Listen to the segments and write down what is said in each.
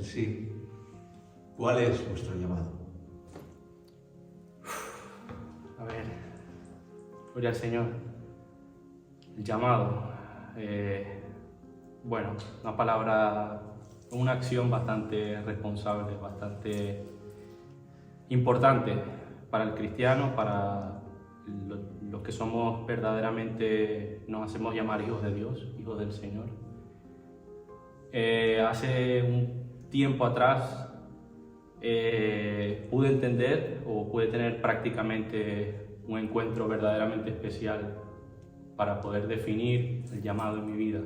el sí. ¿Cuál es vuestro llamado? A ver, gloria al Señor. El llamado, bueno, una palabra, una acción bastante responsable, bastante importante para el cristiano, para los que somos verdaderamente, nos hacemos llamar hijos de Dios, hijos del Señor. Hace un tiempo atrás pude entender o pude tener prácticamente un encuentro verdaderamente especial para poder definir el llamado en mi vida.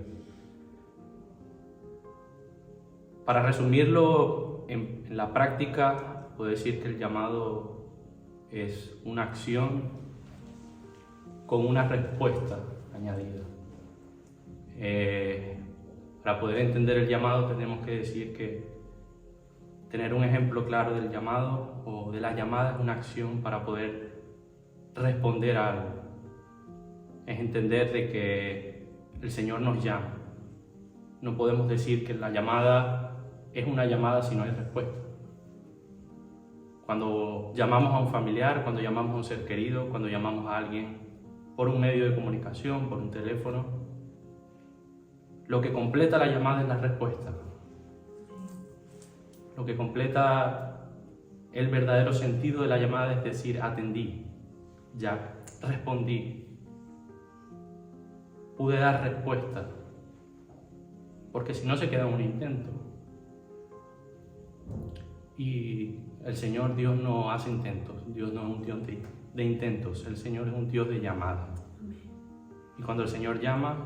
Para resumirlo en la práctica, puedo decir que el llamado es una acción con una respuesta añadida. Para poder entender el llamado tenemos que decir que tener un ejemplo claro del llamado o de la llamada es una acción para poder responder a algo. Es entender de que el Señor nos llama. No podemos decir que la llamada es una llamada si no hay respuesta. Cuando llamamos a un familiar, cuando llamamos a un ser querido, cuando llamamos a alguien por un medio de comunicación, por un teléfono, lo que completa la llamada es la respuesta. Lo que completa el verdadero sentido de la llamada es decir, atendí, ya respondí, pude dar respuesta, porque si no se queda un intento. Y el Señor, Dios no hace intentos, Dios no es un Dios de intentos, el Señor es un Dios de llamada. Y cuando el Señor llama,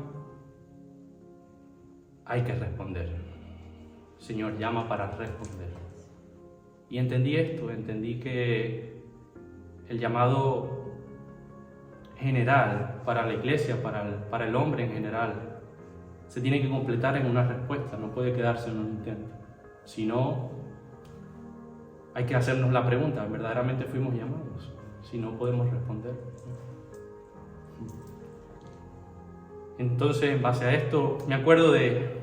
hay que responder. El Señor llama para responder. Y entendí esto, entendí que el llamado general para la iglesia, para el hombre en general, se tiene que completar en una respuesta, no puede quedarse en un intento. Si no, hay que hacernos la pregunta, ¿verdaderamente fuimos llamados? Si no podemos responder. Entonces, en base a esto, me acuerdo de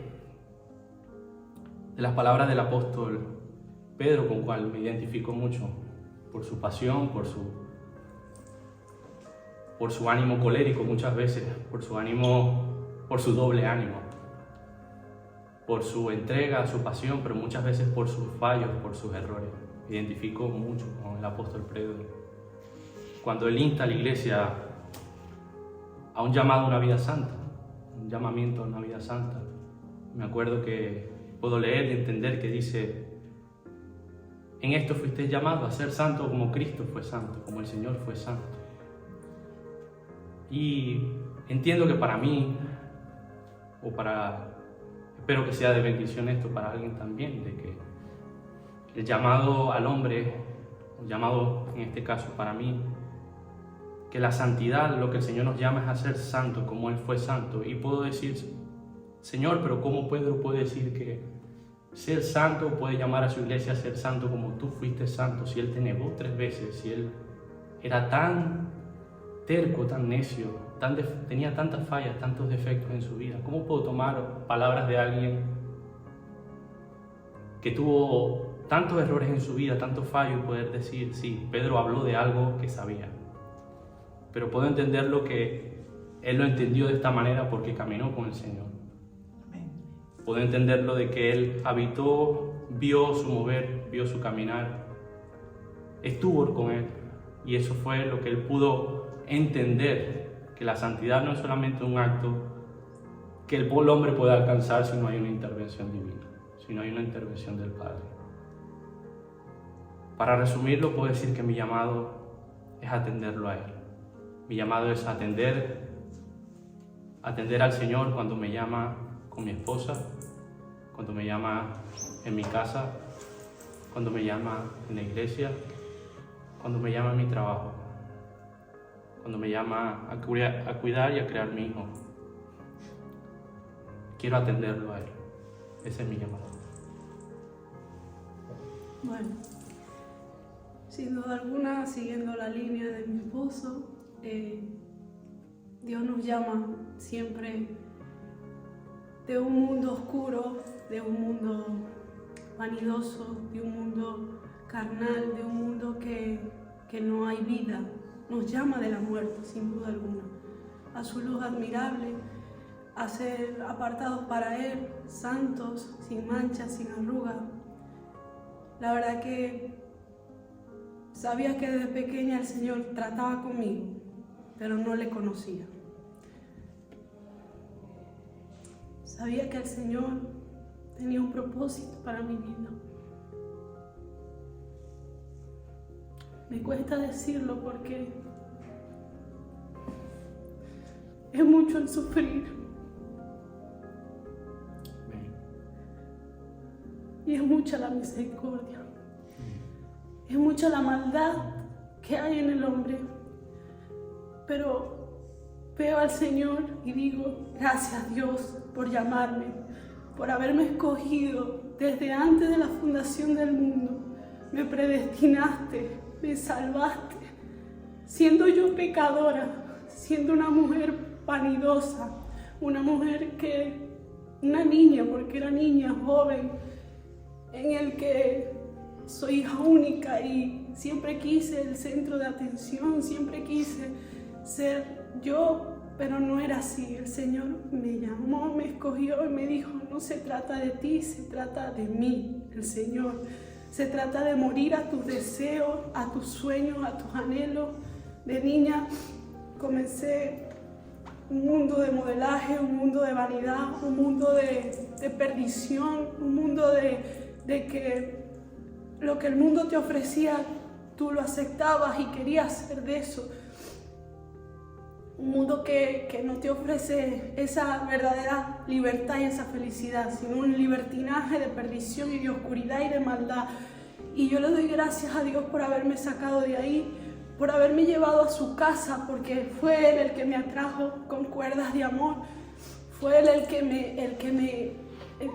las palabras del apóstol Pedro, con cual me identifico mucho, por su pasión, por su ánimo colérico muchas veces, por su doble ánimo, por su entrega, su pasión, pero muchas veces por sus fallos, por sus errores. Me identifico mucho con el apóstol Pedro. Cuando él insta a la iglesia a un llamado a una vida santa, un llamamiento a una vida santa, me acuerdo que puedo leer y entender que dice: en esto fuiste llamados a ser santos como Cristo fue santo, como el Señor fue santo. Y entiendo que para mí, espero que sea de bendición esto para alguien también, de que el llamado al hombre, el llamado en este caso para mí, que la santidad, lo que el Señor nos llama es a ser santo como Él fue santo. Y puedo decir, Señor, pero ¿cómo Pedro puede decir que ser santo puede llamar a su iglesia a ser santo como tú fuiste santo? Si Él te negó 3 veces, si Él era tan terco, tan necio, tenía tantas fallas, tantos defectos en su vida. ¿Cómo puedo tomar palabras de alguien que tuvo tantos errores en su vida, tantos fallos, y poder decir, sí, Pedro habló de algo que sabía? Pero puedo entenderlo que él lo entendió de esta manera porque caminó con el Señor. Puedo entenderlo de que él habitó, vio su mover, vio su caminar, estuvo con él. Y eso fue lo que él pudo entender, que la santidad no es solamente un acto que el hombre puede alcanzar si no hay una intervención divina, si no hay una intervención del Padre. Para resumirlo, puedo decir que mi llamado es atenderlo a Él. Mi llamado es atender al Señor cuando me llama con mi esposa, cuando me llama en mi casa, cuando me llama en la iglesia, cuando me llama en mi trabajo, cuando me llama a cuidar y a crear mi hijo. Quiero atenderlo a Él. Ese es mi llamado. Bueno, sin duda alguna, siguiendo la línea de mi esposo, Dios nos llama siempre de un mundo oscuro, de un mundo vanidoso, de un mundo carnal, de un mundo que no hay vida. Nos llama de la muerte, sin duda alguna, a su luz admirable, a ser apartados para Él, santos, sin mancha, sin arruga. La verdad que sabía que desde pequeña el Señor trataba conmigo, pero no le conocía. Sabía que el Señor tenía un propósito para mi vida. Me cuesta decirlo porque es mucho el sufrir. Y es mucha la misericordia. Es mucha la maldad que hay en el hombre. Pero veo al Señor y digo, gracias Dios por llamarme, por haberme escogido desde antes de la fundación del mundo. Me predestinaste, me salvaste, siendo yo pecadora, siendo una mujer vanidosa, una mujer una niña, porque era niña, joven, en el que soy hija única y siempre quise el centro de atención, siempre quise ser yo, pero no era así. El Señor me llamó, me escogió y me dijo, no se trata de ti, se trata de mí, el Señor. Se trata de morir a tus deseos, a tus sueños, a tus anhelos. De niña comencé un mundo de modelaje, un mundo de vanidad, un mundo de perdición, un mundo de que lo que el mundo te ofrecía, tú lo aceptabas y querías ser de eso. Un mundo que no te ofrece esa verdadera libertad y esa felicidad, sino un libertinaje de perdición y de oscuridad y de maldad. Y yo le doy gracias a Dios por haberme sacado de ahí, por haberme llevado a su casa, porque fue Él el que me atrajo con cuerdas de amor. Fue Él el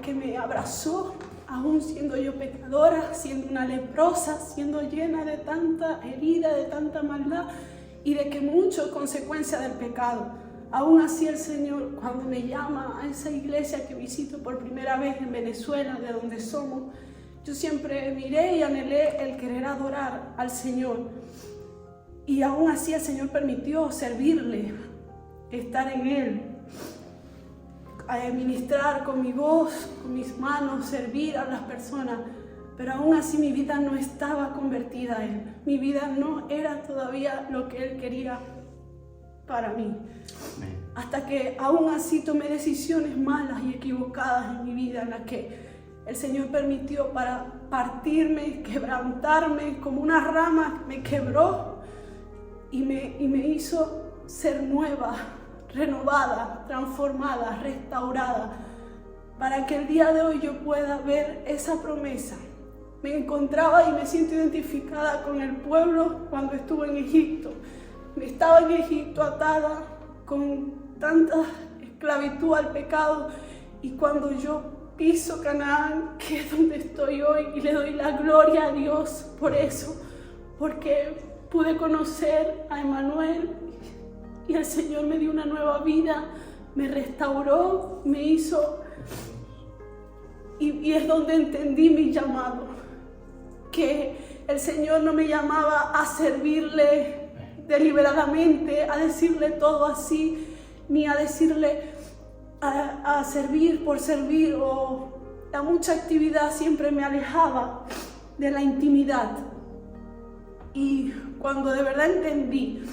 que me abrazó, aún siendo yo pecadora, siendo una leprosa, siendo llena de tanta herida, de tanta maldad y de que mucho consecuencia del pecado. Aún así el Señor, cuando me llama a esa iglesia que visito por primera vez en Venezuela, de donde somos, yo siempre miré y anhelé el querer adorar al Señor. Y aún así el Señor permitió servirle, estar en Él, ministrar con mi voz, con mis manos, servir a las personas. Pero aún así mi vida no estaba convertida a Él. Mi vida no era todavía lo que Él quería para mí. Amén. Hasta que aún así tomé decisiones malas y equivocadas en mi vida, en las que el Señor permitió para partirme, quebrantarme, como una rama me quebró y me hizo ser nueva, renovada, transformada, restaurada, para que el día de hoy yo pueda ver esa promesa. Me encontraba y me siento identificada con el pueblo cuando estuve en Egipto. Estaba en Egipto atada con tanta esclavitud al pecado, y cuando yo piso Canaán, que es donde estoy hoy, y le doy la gloria a Dios por eso, porque pude conocer a Emmanuel y el Señor me dio una nueva vida, me restauró, me hizo, y es donde entendí mi llamado, que el Señor no me llamaba a servirle deliberadamente, a decirle todo así, ni a decirle a servir por servir, o la mucha actividad siempre me alejaba de la intimidad. Y cuando de verdad entendí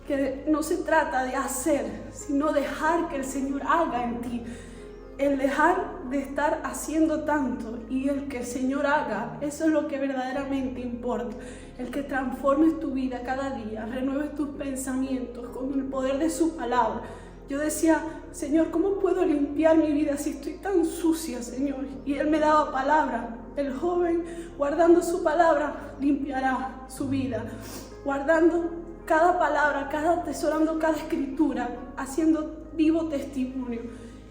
que no se trata de hacer, sino dejar que el Señor haga en ti, el dejar de estar haciendo tanto y el que el Señor haga, eso es lo que verdaderamente importa. El que transformes tu vida cada día, renueves tus pensamientos con el poder de su palabra. Yo decía, Señor, ¿cómo puedo limpiar mi vida si estoy tan sucia, Señor? Y Él me daba palabra. El joven, guardando su palabra, limpiará su vida. Guardando cada palabra, atesorando cada escritura, haciendo vivo testimonio.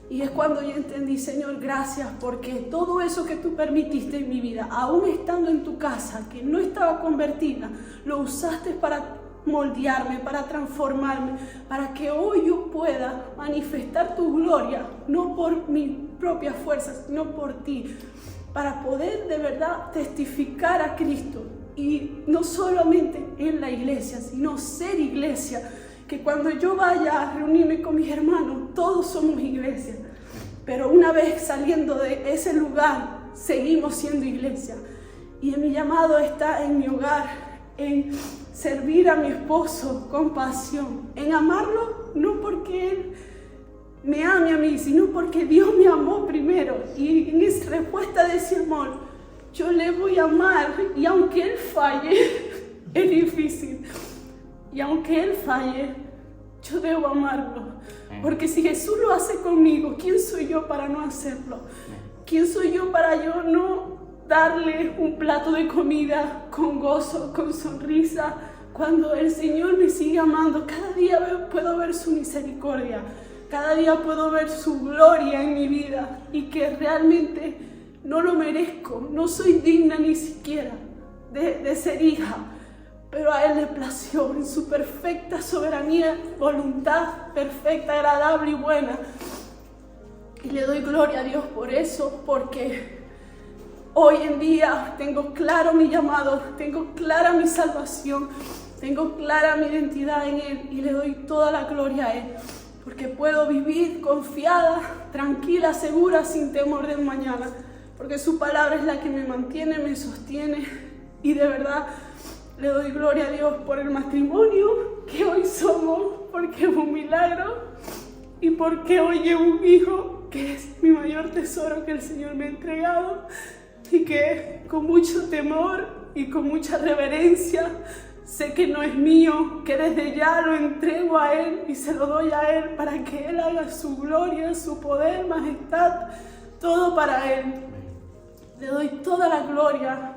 Y es cuando yo entendí, Señor, gracias, porque todo eso que tú permitiste en mi vida, aún estando en tu casa, que no estaba convertida, lo usaste para moldearme, para transformarme, para que hoy yo pueda manifestar tu gloria, no por mi propia fuerza, sino por ti. para poder de verdad testificar a Cristo. Y no solamente en la iglesia, sino ser iglesia. Que cuando yo vaya a reunirme con mis hermanos, todos somos iglesia. Pero una vez saliendo de ese lugar, seguimos siendo iglesia. Y mi llamado está en mi hogar, en servir a mi esposo con pasión, en amarlo no porque él me ame a mí, sino porque Dios me amó primero. Y en esa respuesta de ese amor, yo le voy a amar. Y aunque él falle, es difícil. Y aunque él falle, yo debo amarlo. Porque si Jesús lo hace conmigo, ¿quién soy yo para no hacerlo? ¿Quién soy yo para yo no darle un plato de comida con gozo, con sonrisa, cuando el Señor me sigue amando? Cada día puedo ver su misericordia, cada día puedo ver su gloria en mi vida, y que realmente no lo merezco, no soy digna ni siquiera de ser hija, pero a Él le plació en su perfecta soberanía, voluntad perfecta, agradable y buena. Y le doy gloria a Dios por eso, porque hoy en día tengo claro mi llamado, tengo clara mi salvación, tengo clara mi identidad en Él, y le doy toda la gloria a Él, porque puedo vivir confiada, tranquila, segura, sin temor del mañana, porque su palabra es la que me mantiene, me sostiene. Y de verdad le doy gloria a Dios por el matrimonio que hoy somos, porque es un milagro, y porque hoy llevo un hijo que es mi mayor tesoro que el Señor me ha entregado, y que con mucho temor y con mucha reverencia sé que no es mío, que desde ya lo entrego a Él y se lo doy a Él para que Él haga su gloria, su poder, majestad, todo para Él. Le doy toda la gloria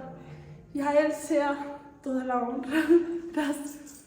y a Él sea toda la honra. Gracias.